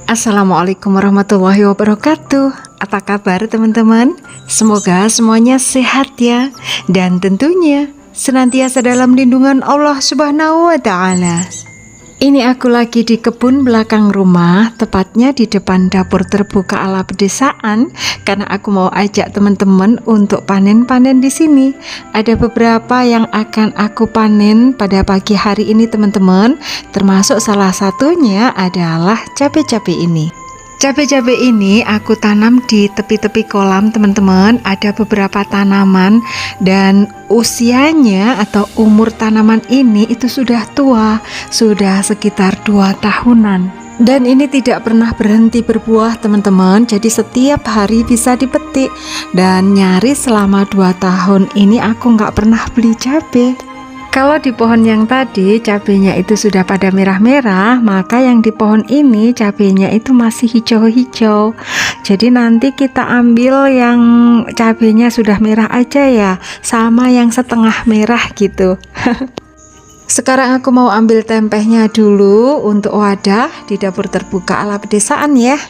Assalamualaikum warahmatullahi wabarakatuh. Apa kabar teman-teman? Semoga semuanya sehat ya, dan tentunya senantiasa dalam lindungan Allah Subhanahu wa Ta'ala. Ini aku lagi di kebun belakang rumah, tepatnya di depan dapur terbuka ala pedesaan, karena aku mau ajak teman-teman untuk panen-panen di sini. Ada beberapa yang akan aku panen pada pagi hari ini teman-teman, termasuk salah satunya adalah cabai-cabai ini. Cabai-cabai ini aku tanam di tepi-tepi kolam teman-teman. Ada beberapa tanaman dan usianya atau umur tanaman ini itu sudah tua, sudah sekitar 2 tahunan. Dan ini tidak pernah berhenti berbuah teman-teman, jadi setiap hari bisa dipetik. Dan nyaris selama 2 tahun ini aku nggak pernah beli cabai. Kalau di pohon yang tadi cabenya itu sudah pada merah-merah, maka yang di pohon ini cabenya itu masih hijau-hijau. Jadi nanti kita ambil yang cabenya sudah merah aja ya, sama yang setengah merah gitu. Sekarang aku mau ambil tempehnya dulu untuk wadah di dapur terbuka ala pedesaan ya.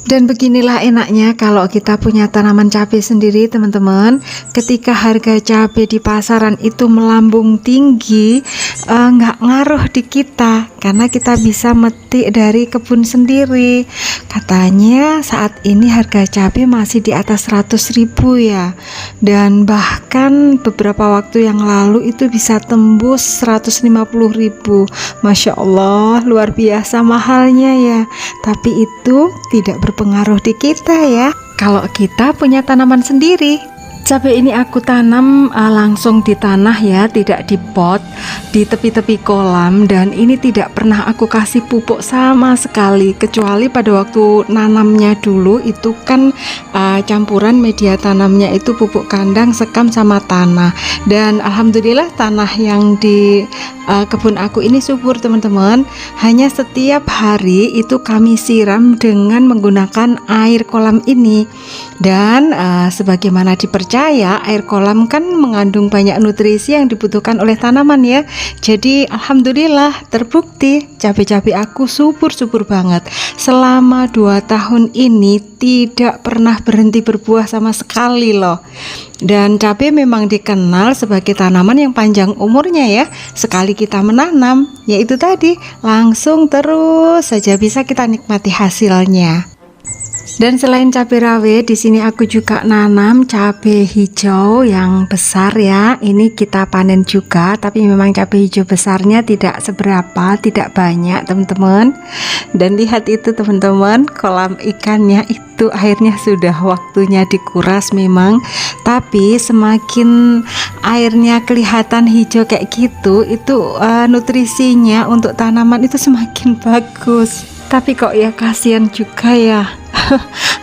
Dan beginilah enaknya kalau kita punya tanaman cabai sendiri teman-teman. Ketika harga cabai di pasaran itu melambung tinggi, nggak ngaruh di kita, karena kita bisa metik dari kebun sendiri. Katanya saat ini harga cabai masih di atas 100.000 ya, dan bahkan beberapa waktu yang lalu itu bisa tembus 150.000. Masya Allah, luar biasa mahalnya ya. Tapi itu tidak berpengaruh di kita ya, kalau kita punya tanaman sendiri. Cabai ini aku tanam langsung di tanah ya, tidak di pot, di tepi-tepi kolam. Dan ini tidak pernah aku kasih pupuk sama sekali, kecuali pada waktu nanamnya dulu itu kan campuran media tanamnya itu pupuk kandang, sekam sama tanah. Dan alhamdulillah tanah yang di kebun aku ini subur teman-teman. Hanya setiap hari itu kami siram dengan menggunakan air kolam ini. Dan sebagaimana dipercaya, air kolam kan mengandung banyak nutrisi yang dibutuhkan oleh tanaman ya. Jadi alhamdulillah terbukti cabai-cabai aku subur-subur banget. Selama 2 tahun ini tidak pernah berhenti berbuah sama sekali loh. Dan cabai memang dikenal sebagai tanaman yang panjang umurnya ya. Sekali kita menanam, yaitu tadi langsung terus saja bisa kita nikmati hasilnya. Dan selain cabai rawit, di sini aku juga nanam cabai hijau yang besar ya. Ini kita panen juga, tapi memang cabai hijau besarnya tidak seberapa, tidak banyak teman-teman. Dan lihat itu teman-teman, kolam ikannya itu airnya sudah waktunya dikuras memang. Tapi semakin airnya kelihatan hijau kayak gitu, itu nutrisinya untuk tanaman itu semakin bagus. Tapi kok ya kasihan juga ya.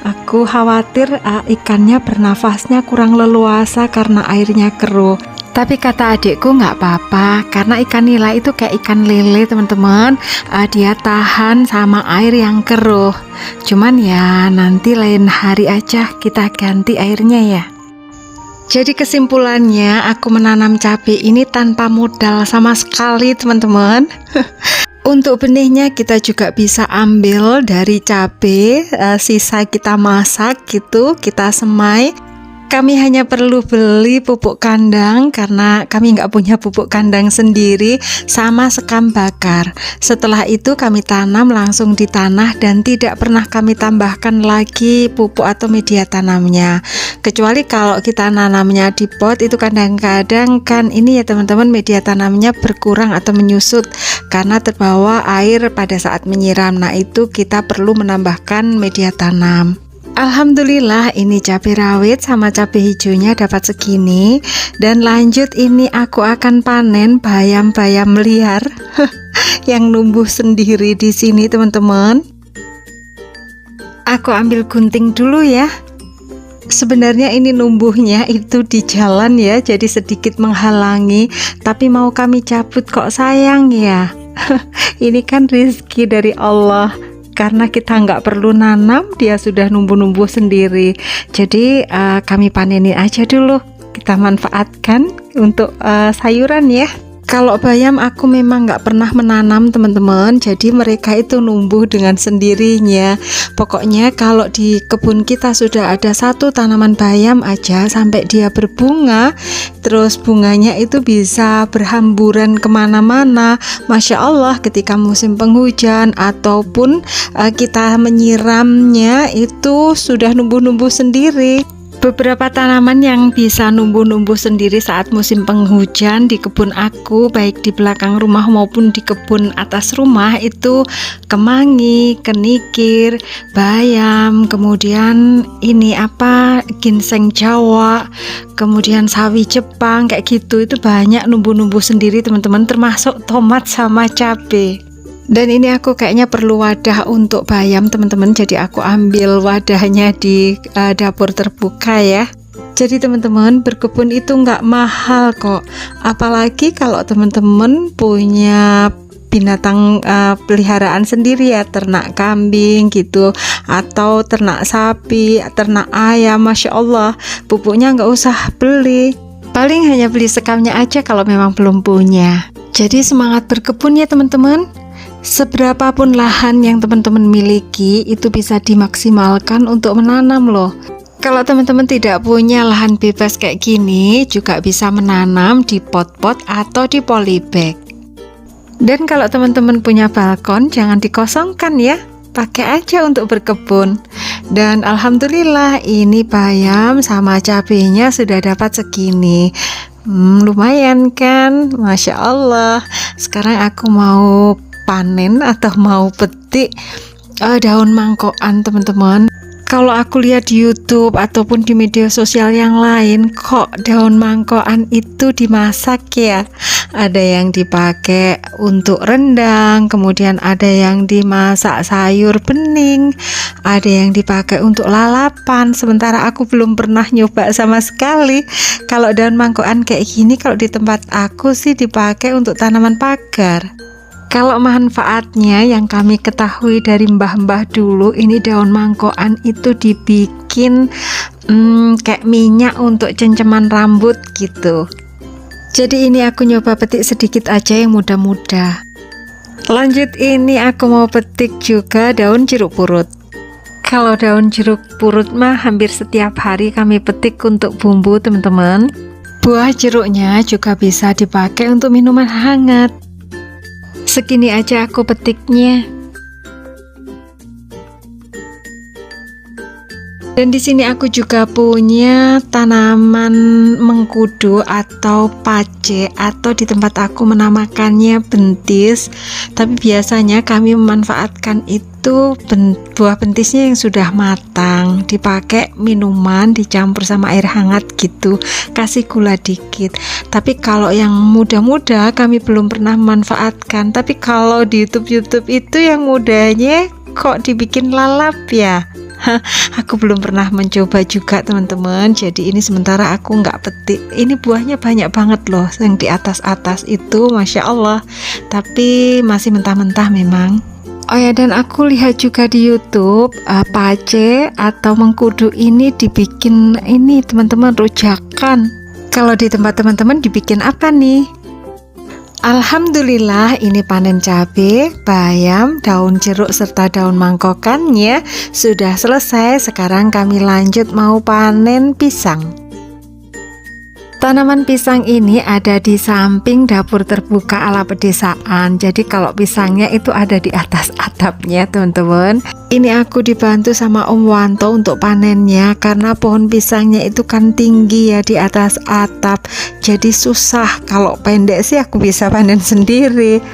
Aku khawatir ikannya bernafasnya kurang leluasa karena airnya keruh. Tapi kata adikku nggak apa-apa, karena ikan nila itu kayak ikan lele teman-teman. Dia tahan sama air yang keruh. Cuman ya nanti lain hari aja kita ganti airnya ya. Jadi kesimpulannya, aku menanam cabai ini tanpa modal sama sekali teman-teman. Untuk benihnya kita juga bisa ambil dari cabai, sisa kita masak gitu, kita semai. Kami hanya perlu beli pupuk kandang karena kami nggak punya pupuk kandang sendiri, sama sekam bakar. Setelah itu kami tanam langsung di tanah dan tidak pernah kami tambahkan lagi pupuk atau media tanamnya. Kecuali kalau kita nanamnya di pot, itu kadang-kadang kan ini ya teman-teman, media tanamnya berkurang atau menyusut karena terbawa air pada saat menyiram. Nah itu kita perlu menambahkan media tanam. Alhamdulillah ini cabai rawit sama cabai hijaunya dapat segini. Dan lanjut ini aku akan panen bayam-bayam liar yang numbuh sendiri di sini teman-teman. aku ambil gunting dulu ya. Sebenarnya ini numbuhnya itu di jalan ya, jadi sedikit menghalangi, tapi mau kami cabut kok sayang ya. Ini kan rezeki dari Allah, karena kita nggak perlu nanam, dia sudah numbuh-numbuh sendiri. Jadi kami panenin aja dulu, kita manfaatkan untuk sayuran ya. Kalau bayam aku memang nggak pernah menanam teman-teman, jadi mereka itu numbuh dengan sendirinya. Pokoknya kalau di kebun kita sudah ada satu tanaman bayam aja sampai dia berbunga, terus bunganya itu bisa berhamburan kemana-mana. Masya Allah, ketika musim penghujan ataupun kita menyiramnya itu sudah numbuh-numbuh sendiri. Beberapa tanaman yang bisa numbuh-numbuh sendiri saat musim penghujan di kebun aku, baik di belakang rumah maupun di kebun atas rumah, itu kemangi, kenikir, bayam, kemudian ini ginseng Jawa, kemudian sawi Jepang, kayak gitu. Itu banyak numbuh-numbuh sendiri teman-teman, termasuk tomat sama cabai. Dan ini aku kayaknya perlu wadah untuk bayam teman-teman, jadi aku ambil wadahnya di dapur terbuka ya. Jadi teman-teman, berkebun itu nggak mahal kok, apalagi kalau teman-teman punya binatang peliharaan sendiri ya, ternak kambing gitu, atau ternak sapi, ternak ayam. Masya Allah, pupuknya nggak usah beli, paling hanya beli sekamnya aja kalau memang belum punya. Jadi semangat berkebun ya teman-teman. Seberapapun lahan yang teman-teman miliki itu bisa dimaksimalkan untuk menanam loh. Kalau teman-teman tidak punya lahan bebas kayak gini, juga bisa menanam di pot-pot atau di polybag. Dan kalau teman-teman punya balkon, jangan dikosongkan ya, pakai aja untuk berkebun. Dan alhamdulillah ini bayam sama cabenya sudah dapat segini. Lumayan kan, Masya Allah. Sekarang aku mau panen atau mau petik daun mangkokan teman-teman. Kalau aku lihat di YouTube ataupun di media sosial yang lain, kok daun mangkokan itu dimasak ya. Ada yang dipakai untuk rendang, kemudian ada yang dimasak sayur bening, ada yang dipakai untuk lalapan. Sementara aku belum pernah nyoba sama sekali. Kalau daun mangkokan kayak gini, kalau di tempat aku sih dipakai untuk tanaman pagar. Kalau manfaatnya yang kami ketahui dari mbah-mbah dulu, ini daun mangkokan itu dibikin kayak minyak untuk cengceman rambut gitu. Jadi ini aku nyoba petik sedikit aja yang muda-muda. Lanjut, ini aku mau petik juga daun jeruk purut. Kalau daun jeruk purut mah hampir setiap hari kami petik untuk bumbu teman-teman. Buah jeruknya juga bisa dipakai untuk minuman hangat. Segini aja aku petiknya. Dan di sini aku juga punya tanaman mengkudu atau pace, atau di tempat aku menamakannya bentis. Tapi biasanya kami memanfaatkan itu buah bentisnya yang sudah matang, dipakai minuman, dicampur sama air hangat gitu, kasih gula dikit. Tapi kalau yang muda-muda kami belum pernah memanfaatkan. Tapi kalau di YouTube itu yang mudanya kok dibikin lalap ya. Aku belum pernah mencoba juga teman-teman. Jadi ini sementara aku nggak petik. Ini buahnya banyak banget loh yang di atas-atas itu, Masya Allah. Tapi masih mentah-mentah memang. Oh ya, dan aku lihat juga di YouTube pace atau mengkudu ini dibikin ini teman-teman, rujakan. Kalau di tempat teman-teman dibikin apa nih? Alhamdulillah ini panen cabai, bayam, daun jeruk serta daun mangkokannya sudah selesai. Sekarang kami lanjut mau panen pisang. Tanaman pisang ini ada di samping dapur terbuka ala pedesaan. Jadi kalau pisangnya itu ada di atas atapnya teman-teman. Ini aku dibantu sama Om Wanto untuk panennya, karena pohon pisangnya itu kan tinggi ya di atas atap. Jadi susah. Kalau pendek sih aku bisa panen sendiri.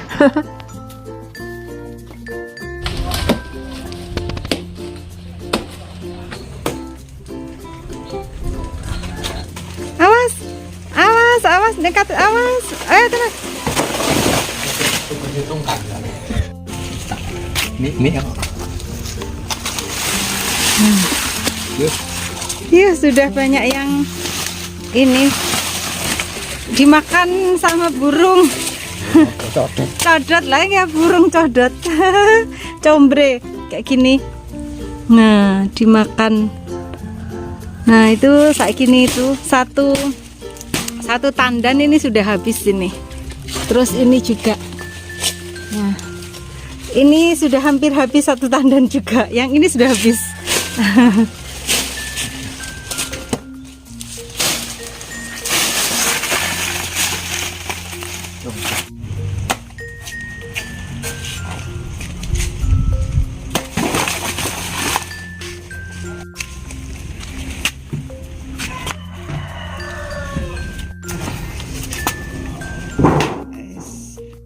Awas, dekat, awas. Ayo terus. Ini Iya, sudah banyak yang ini dimakan sama burung. Codot lah ya, burung codot. Combre kayak gini. Nah, dimakan. Nah, itu saat gini itu satu tandan ini sudah habis ini. Terus ini juga. Nah, ini sudah hampir habis satu tandan juga. Yang ini sudah habis.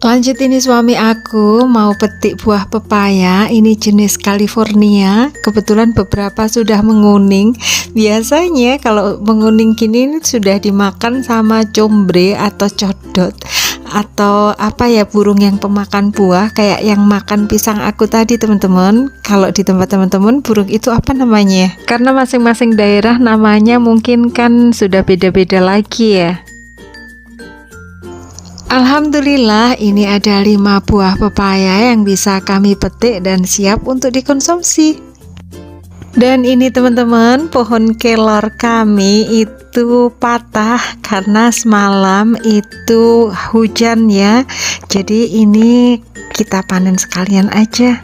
Lanjut, ini suami aku mau petik buah pepaya. Ini jenis California. Kebetulan beberapa sudah menguning. Biasanya kalau menguning gini sudah dimakan sama combre atau codot, atau apa ya, burung yang pemakan buah kayak yang makan pisang aku tadi, teman-teman. Kalau di tempat teman-teman burung itu apa namanya? Karena masing-masing daerah namanya mungkin kan sudah beda-beda lagi ya. Alhamdulillah, ini ada 5 buah pepaya yang bisa kami petik dan siap untuk dikonsumsi. Dan ini teman-teman, pohon kelor kami itu patah karena semalam itu hujan ya. Jadi ini kita panen sekalian aja.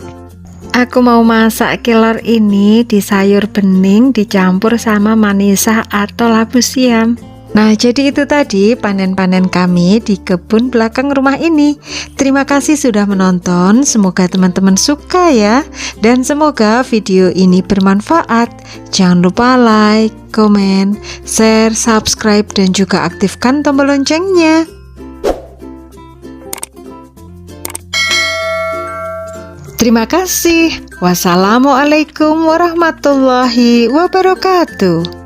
Aku mau masak kelor ini di sayur bening dicampur sama manisah atau labu siam. Nah, jadi itu tadi panen-panen kami di kebun belakang rumah ini. Terima kasih sudah menonton, semoga teman-teman suka ya. Dan semoga video ini bermanfaat. Jangan lupa like, komen, share, subscribe, dan juga aktifkan tombol loncengnya. Terima kasih. Wassalamualaikum warahmatullahi wabarakatuh.